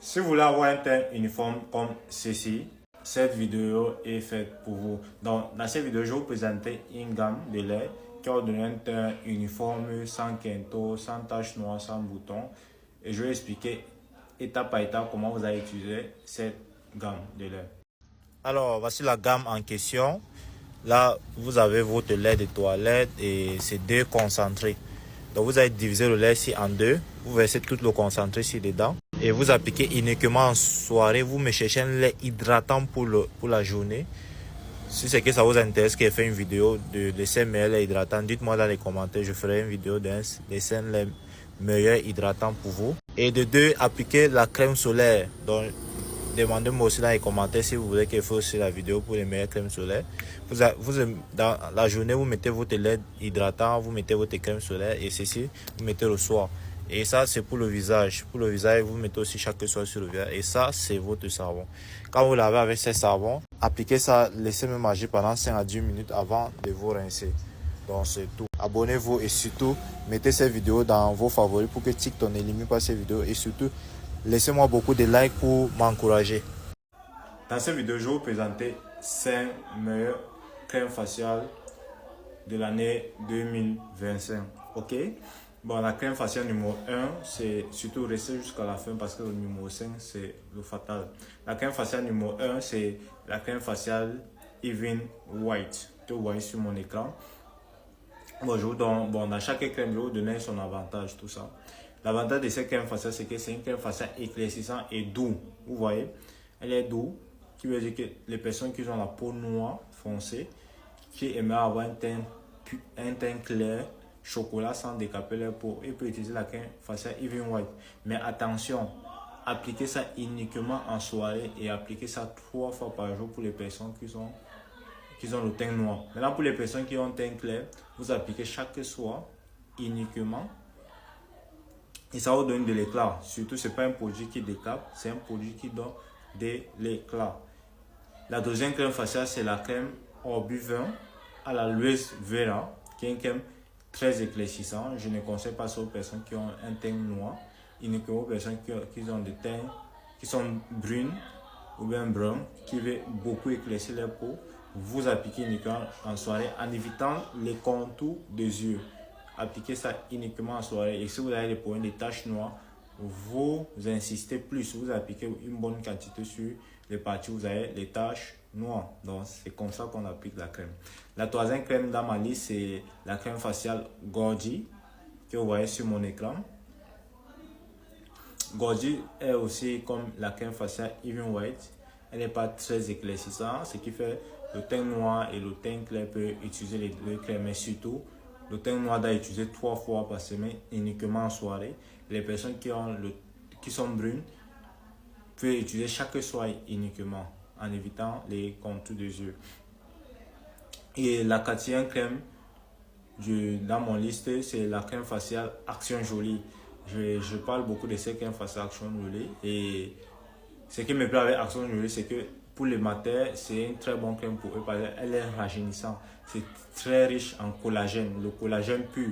Si vous voulez avoir un teint uniforme comme ceci, cette vidéo est faite pour vous. Donc, dans cette vidéo, je vais vous présenter une gamme de lait qui va donner un teint uniforme, sans quinto, sans taches noires, sans boutons. Et je vais expliquer étape par étape comment vous allez utiliser cette gamme de lait. Alors, voici la gamme en question. Là, vous avez votre lait de toilette et c'est deux concentrés. Donc, vous allez diviser le lait ici en deux. Vous versez tout le concentré ici dedans. Et vous appliquez uniquement en soirée. Vous me cherchez un lait hydratant pour la journée. Si c'est que ça vous intéresse que je fasse une vidéo de l'essai meilleur lait hydratant, dites-moi dans les commentaires. Je ferai une vidéo d'un l'essai lait meilleur hydratant pour vous. Et de deux, appliquez la crème solaire. Donc, demandez-moi aussi dans les commentaires si vous voulez que je fasse aussi la vidéo pour les meilleures crèmes solaires. Dans la journée, vous mettez votre lait hydratant, vous mettez votre crème solaire et ceci, vous mettez le soir. Et ça, c'est pour le visage. Pour le visage, vous mettez aussi chaque soir sur le visage. Et ça, c'est votre savon. Quand vous lavez avec ce savon, appliquez ça, laissez même agir pendant 5 à 10 minutes avant de vous rincer. Donc, c'est tout. Abonnez-vous et surtout, mettez cette vidéo dans vos favoris pour que TikTok n'élimine pas ces vidéos. Et surtout, laissez-moi beaucoup de likes pour m'encourager. Dans cette vidéo, je vais vous présenter 5 meilleures crèmes faciales de l'année 2025. Ok? Bon, la crème faciale numéro 1, c'est surtout rester jusqu'à la fin parce que le numéro 5, c'est le fatal. La crème faciale numéro 1, c'est la crème faciale Even White. Que vous voyez sur mon écran. Bon, dans chaque crème, je vais vous donner son avantage, tout ça. L'avantage de cette crème faciale, c'est que c'est une crème faciale éclaircissante et doux. Vous voyez, elle est douce, qui veut dire que les personnes qui ont la peau noire, foncée, qui aiment avoir un teint clair, chocolat sans décaper leur peau, ils peuvent utiliser la crème faciale Even White. Mais attention, appliquez ça uniquement en soirée et appliquez ça 3 fois par jour pour les personnes qui ont le teint noir. Maintenant, pour les personnes qui ont un teint clair, vous appliquez chaque soir uniquement. Et ça vous donne de l'éclat. Surtout, ce n'est pas un produit qui décape, c'est un produit qui donne de l'éclat. La deuxième crème faciale, c'est la crème Orbuvin à l'aloe vera, qui est une crème très éclaircissante. Je ne conseille pas ça aux personnes qui ont un teint noir, uniquement aux personnes qui ont des teints qui sont brunes ou bien bruns, qui veulent beaucoup éclaircir leur peau. Vous appliquez uniquement en soirée en évitant les contours des yeux. Appliquez ça uniquement en soirée. Et si vous avez des problèmes de taches noires, vous insistez plus. Vous appliquez une bonne quantité sur les parties où vous avez les taches noires. Donc, c'est comme ça qu'on applique la crème. La troisième crème dans ma liste, c'est la crème faciale Gorgie, que vous voyez sur mon écran. Gorgie est aussi comme la crème faciale Even White. Elle n'est pas très éclaircissante, ce qui fait le teint noir et le teint clair peuvent utiliser les deux crèmes. Mais surtout, le teint noir doit utiliser 3 fois par semaine, uniquement en soirée. Les personnes qui sont brunes peuvent utiliser chaque soir uniquement, en évitant les contours des yeux. Et la quatrième crème dans mon liste, c'est la crème faciale Action Jolie. Je parle beaucoup de ces crèmes faciales Action Jolie. Et ce qui me plaît avec Action Jolie, c'est que pour les matins, c'est une très bonne crème pour eux parce qu'elle est rajeunissante. C'est très riche en collagène, le collagène pur.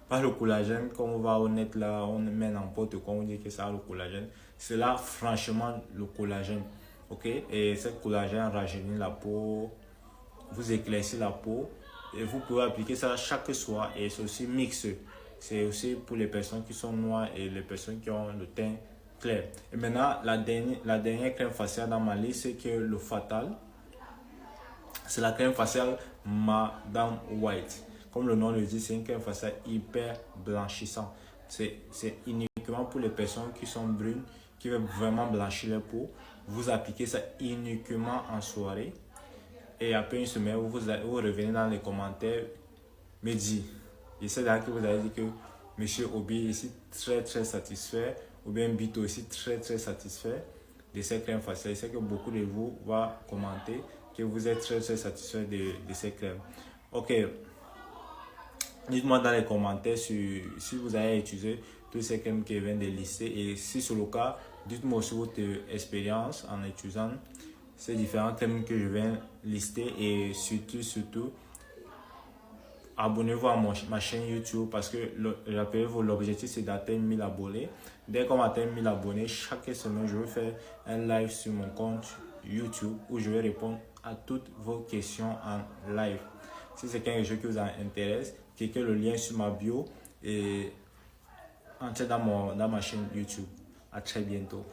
Pas le collagène comme on va au net là, on met n'importe quoi, on dit que ça a le collagène. C'est là franchement le collagène. Ok? Et ce collagène rajeunit la peau, vous éclaircissez la peau et vous pouvez appliquer ça chaque soir et c'est aussi mixé. C'est aussi pour les personnes qui sont noires et les personnes qui ont le teint clair. Et maintenant, la dernière crème faciale dans ma liste, c'est que le fatal. C'est la crème faciale Madame White. Comme le nom le dit, c'est une crème faciale hyper blanchissante. C'est uniquement pour les personnes qui sont brunes, qui veulent vraiment blanchir leur peau. Vous appliquez ça uniquement en soirée. Et après une semaine, vous revenez dans les commentaires, me dire. Et c'est là que vous allez dire que Monsieur Obi est ici très satisfait. Ou bien Bito aussi très satisfait de ces crèmes faciales. Je sais que beaucoup de vous vont commenter que vous êtes très satisfait de ces crèmes. Ok, dites-moi dans les commentaires si vous avez utilisé toutes ces crèmes que je viens de lister. Et si c'est le cas, dites-moi aussi votre expérience en utilisant ces différentes crèmes que je viens de lister. Et surtout, abonnez-vous à ma chaîne YouTube parce que rappelez-vous, l'objectif c'est d'atteindre 1000 abonnés. Dès qu'on atteint 1000 abonnés, chaque semaine, je vais faire un live sur mon compte YouTube où je vais répondre à toutes vos questions en live. Si c'est quelque chose qui vous intéresse, cliquez le lien sur ma bio et entrez dans ma chaîne YouTube. À très bientôt.